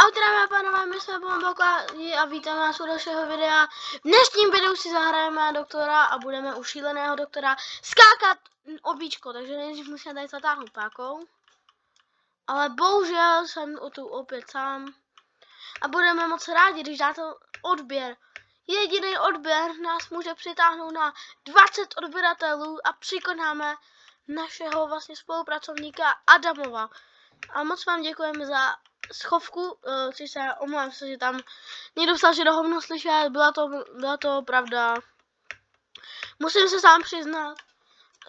Čau, dámy a pánové, my jsme Bomboka a vítám vás u dalšího videa. V dnešním videu si zahrajeme doktora a budeme u šíleného doktora skákat obíčko, takže nejdřív musíme tady zatáhnout pákou. Ale bohužel jsem tu opět sám. A budeme moc rádi, když dáte odběr. Jediný odběr nás může přitáhnout na 20 odběratelů a přikonáme našeho vlastně spolupracovníka Adamova. A moc vám děkujeme za schovku, což se omlouvám se, že tam někdo psal, že dohovno slyšet, byla to pravda. Musím se sám přiznat,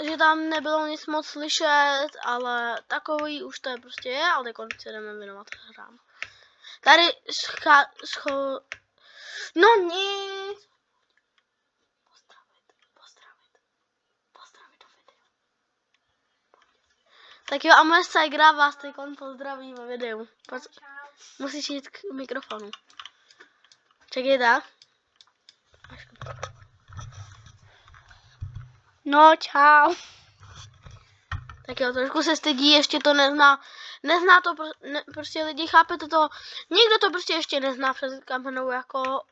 že tam nebylo nic moc slyšet, ale takový už to je prostě je, ale teď se jdeme věnovat hrám. Tady no nic. Pozdravit do videa. Tak jo, a moje ségra vás teď pozdraví ve videu. Musíš jít k mikrofonu. Čekejte. No, čau. Tak jo, trošku se stydí, ještě to nezná. Nezná to, prostě lidi, chápete to? Nikdo to prostě ještě nezná před kamerou jako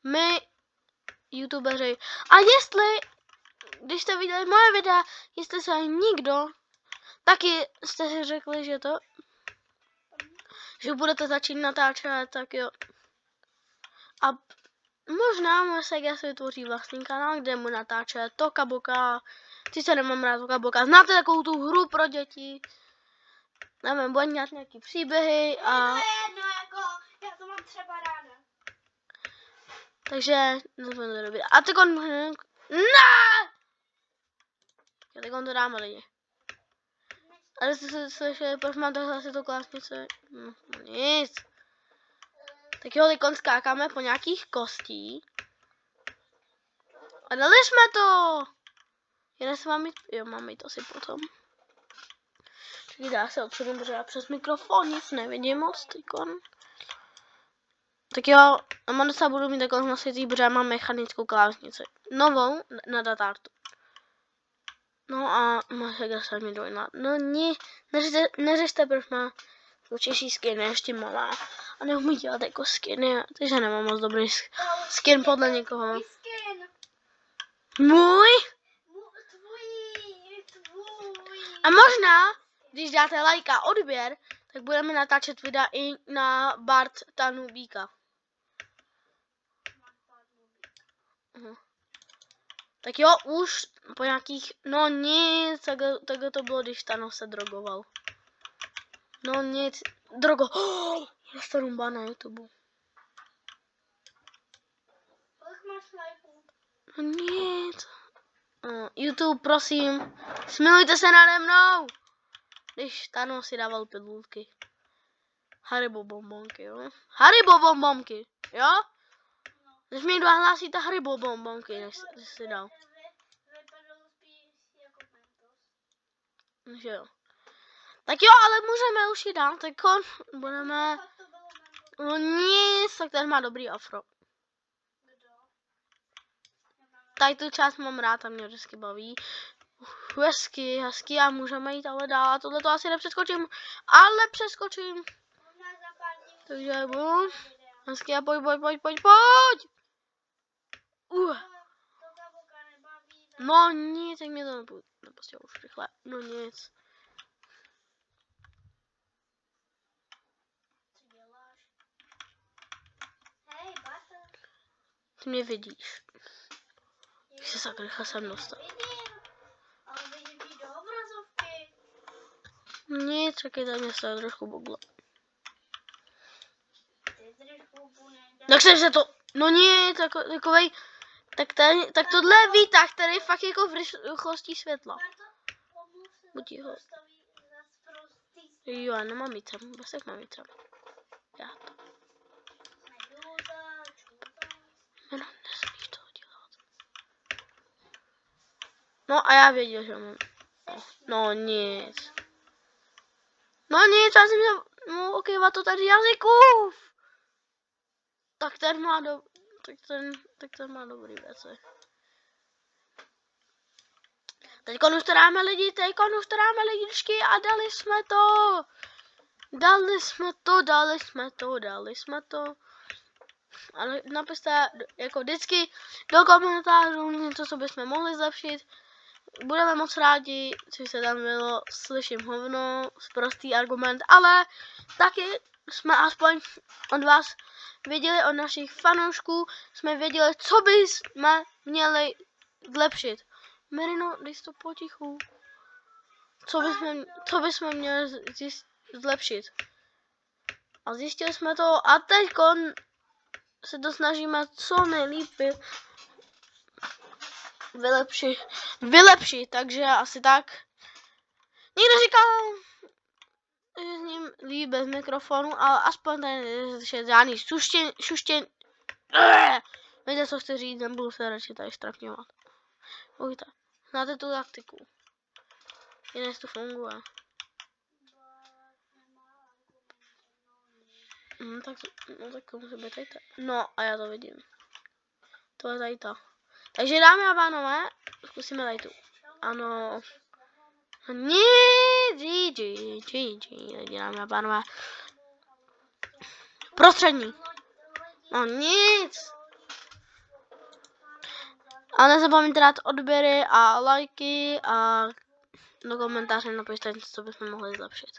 my, youtubeři. A jestli, když jste viděli moje videa, jestli se nikdo, taky jste si řekli, že budete začít natáčet, tak jo. A možná moje ségra si vytvoří vlastní kanál, kde mu natáče Toka Boka. Ty se nemám rád Toka Boka. Znáte takovou tu hru pro děti? Nevím, bude nějak nějaký příběhy a... To je jedno, jako, já to mám třeba ráda. Takže, to dobře. A teď on... Ne! Teď on to dáme lidi. Ale jste se slyšeli, proč mám takhle asi to klásnice? No nic. Tak jo, teď skákáme po nějakých kostí. A dali jsme to! Jen se mám jít, jo, mám jít asi potom. Čekaj, dá se odsunu, protože já přes mikrofon nic nevidím moc teďkon. Tak jo, a mám docela budu mít takhle nasvětý, protože já mám mechanickou klávesnici. Novou na datartu. No a má se se mi dojná. No neřešte, proč má klučejší skiny, ještě malá. A neumí dělat jako skiny, takže nemám moc dobrý skin podle někoho. Můj? A možná, když dáte like a odběr, tak budeme natáčet videa i na Barta Nubíka. Tak jo, už po nějakých, no nic, takhle to bylo, když Thanos se drogoval. No nic, dostanu ban na YouTube. No nic. YouTube, prosím, smilujte se nade mnou, když Thanos si dával pilulky. Haribo bonbonky, jo? Haribo bonbonky, jo? Když mi někdo hlásí ta Haribo bonbonky, než si dal. Že jo. Tak jo, ale můžeme už jít dál, tak budeme... No nic, tak ten má dobrý afro. Tady tu část mám rád a mě vždycky baví. Hezky a můžeme jít ale dál. A tohle to asi nepřeskočím, ale přeskočím. Takže budu. Hezky a pojď. No nic, tak mě to nepustí už rychle. No nic. Ty mě vidíš. Jak se tak rychle sem dostat. Nic, čekejte, mě se trošku buglo. Tak se to, no nic, takovej, tak tohle je výtah, který je fakt jako v rychlosti světla. Buď ho. Jo, já nemám jít sem, bez tak mám jít sem. Já to. No, nesmíš toho dělat. No a já věděl, že mám. No nic. No nic, já jsem měl okývat to tady jazykův. Tak ten má ten má dobrý věci. Teďkon už to dáme lidičky a dali jsme to. Dali jsme to. Ale napište jako vždycky do komentářů něco, co bychom mohli zlepšit. Budeme moc rádi, co se tam bylo, slyším hovno, prostý argument, ale taky jsme aspoň od vás věděli, od našich fanoušků, jsme věděli, co bychom měli zlepšit. Merino, dej to potichu. Co bychom měli zlepšit. A zjistili jsme to a teď se to snažíme co nejlíp vylepšit, takže asi tak. Někdo říkal, že s ním líp bez mikrofonu, ale aspoň tady je žádný šuštěn. Víte, co chci říct, nebudu se radši tady strapňovat. Uvidíte, znáte tu taktiku. Jinak to funguje. Tak musí být tady. No a já to vidím. To je tady to. Takže dámy a pánové, zkusíme tady tu. Ano. Dámy a pánové. Prostřední. No nic. A nezapomeňte dát odběry a lajky a do komentáře napište, co bychom mohli zlepšit.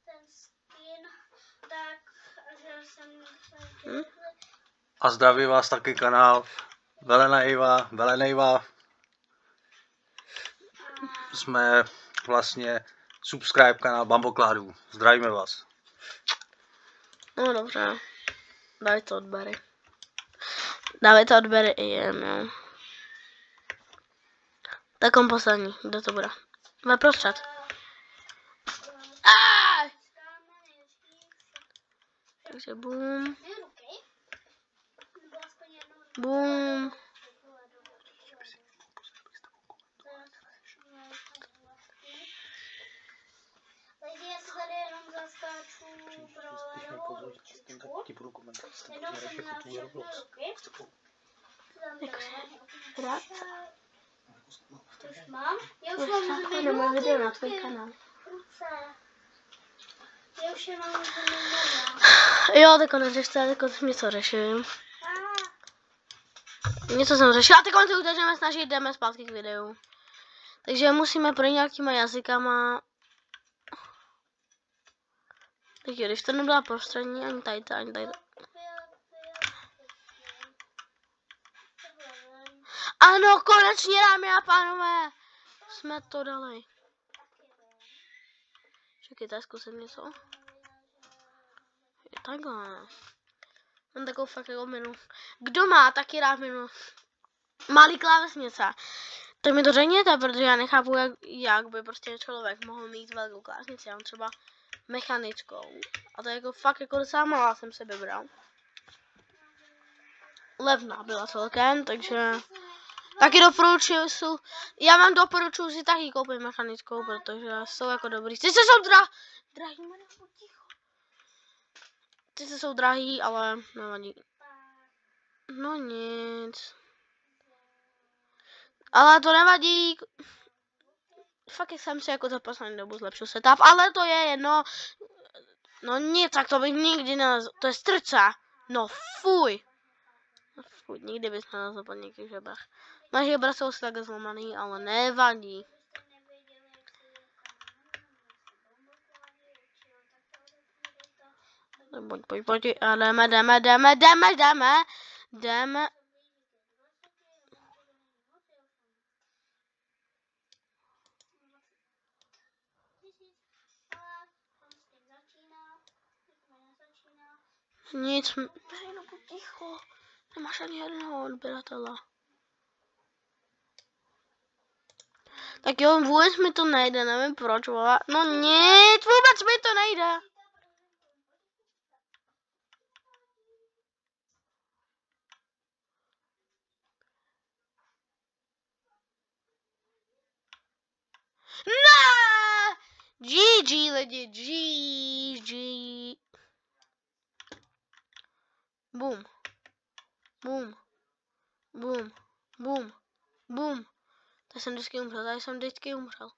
Ten skin, tak, že jsem A zdraví vás taky kanál Velenejva. Jsme vlastně subscribe kanál Bambokládů. Zdravíme vás. No dobře. Dávajte odběry i jen, jo. Tak poslední, kdo to bude? Naprostřed. Takže boom. Boom. Takže já se tady jenom zaskáču pro jenom jsem na všechny ruky. To už mám. Já už mám Nemám video na tvůj kanál. Já už je mám změněná. Jo, tak neřešte, tak něco řeším. Něco jsem řešila, teď se udržíme snažit, jdeme zpátky k videu. Takže musíme pro nějakýma jazykama. Takže když to nebyla prostřední, ani tady. Ano, konečně, dámy a pánové, jsme to dali. Čekajte, zkusím něco. Je takhle. Mám takovou fakt jako menu. Kdo má taky rád menu? Malý klávesnice. Tak mi to řekněte, protože já nechápu, jak by prostě člověk mohl mít velkou klávesnici. Já mám třeba mechanickou. A to je jako fakt jako docela malá jsem se vybral. Levná byla celkem, takže taky doporučuji si. Já vám doporučuji si taky koupit mechanickou, protože jsou jako dobrý. Sice jsou drahý, ticho. Sice jsou drahý, ale nevadí. No nic. Ale to nevadí. Fakt jsem si jako za poslední dobu zlepšil setup, ale to je jedno. No nic, tak to bych nikdy nenazval. To je strce. No fuj. Fuj, nikdy bys nenazval pod někým žebrech. Máš žebra jsou si tak zlomaný, ale nevadí. Pojď. A jdeme. Nic. No ticho. Nemáš ani jednoho odběratele. Tak jo, vůbec mi to nejde, nevím proč, vole. No nic, vůbec mi to nejde. Ne! GG lidi, GG. Boom. Bum. Tady jsem vždycky umřel.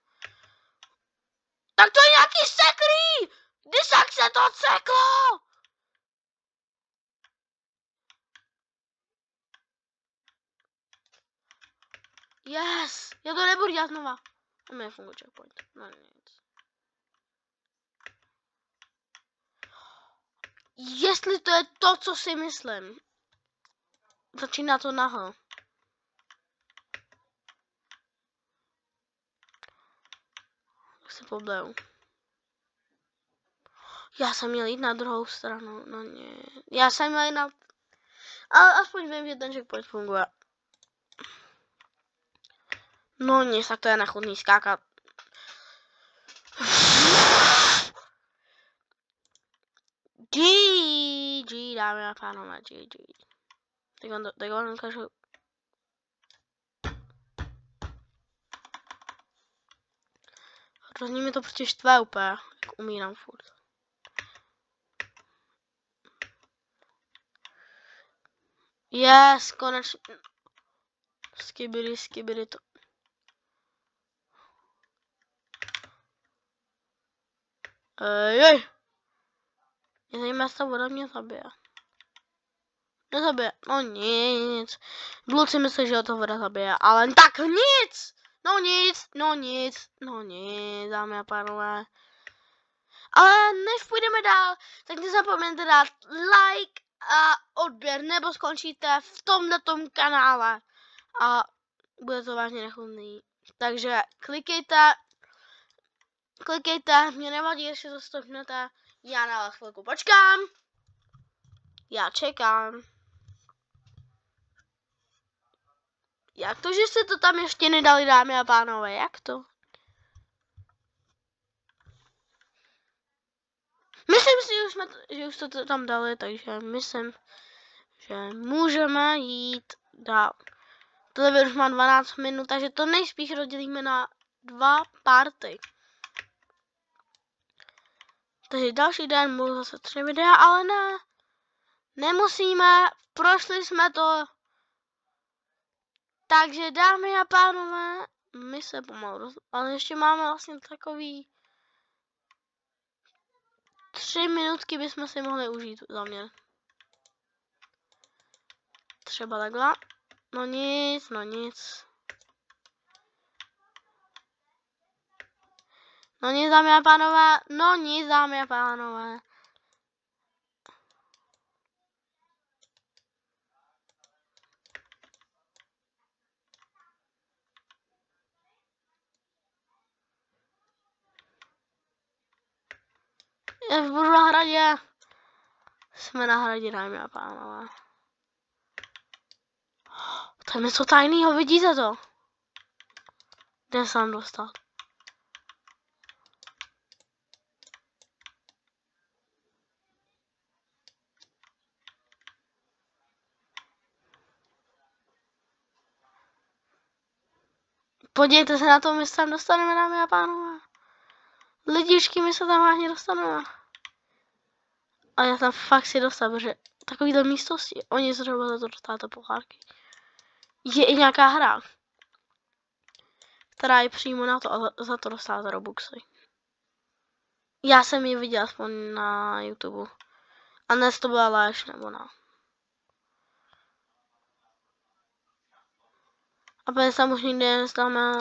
Tak to je nějaký seklý! Když se to ceklo! Yes! Já to nebudu dělat znova. A mě funguje checkpoint. No nic. Jestli to je to, co si myslím. Začíná to na H. Tak se pobleju. Já jsem měl jít na druhou stranu. No ne. Já jsem měl jít na... Ale aspoň vím, že ten checkpoint funguje. No nic, tak to je nechutný skákat. GG, dámy a pánové, GG. Tak on ukážu. Hrozně mi to prostě štve úplně, jak umírám furt. Yes, konečně. Skibidi to. Ej. Mě zajímá, jestli ta voda mě zabije. Nezabije, no nic. Blud si myslí, že to voda zabije, ale tak nic! No nic, dámy a pánové. Ale než půjdeme dál, tak nezapomeňte dát like a odběr, nebo skončíte v tomhletom kanále. A bude to vážně nechutný. Takže klikejte, mě nevadí, jestli to stopnete. Já na vás chvilku počkám. Já čekám. Jak to, že jste to tam ještě nedali, dámy a pánové? Jak to? Myslím si, že už to tam dali, takže myslím, že můžeme jít dál. Tohle už má 12 minut, takže to nejspíš rozdělíme na 2 party. Takže další den budou zase 3 videa, ale ne. Nemusíme, prošli jsme to. Takže dámy a pánové, my se pomalu ale ještě máme vlastně takový 3 minutky bychom si mohli užít za mě. Třeba takhle. No nic. No nic, dámy a pánové. Já už budu na hradě. Jsme na hradě, dámy a pánové. To je něco tajného, vidíte to? Kde se tam dostat? Podívejte se na to, my se tam dostaneme, dámy a pánové. Lidičky, my se tam vážně dostaneme. A já tam fakt si dostanu, protože takovýhle místnosti, oni zřejmě za to dostáváte pohárky. Je i nějaká hra, která je přímo na to a za to dostáváte robuxy. Já jsem ji viděl aspoň na YouTube. A dnes to byla léž, nebo ne. A pak tam už nikdy nestáme.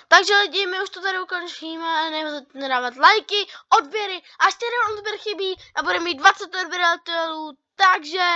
Takže lidi, my už to tady ukončíme, nedávat lajky, odběry, až 4 odběr chybí a budeme mít 20 odběratelů, takže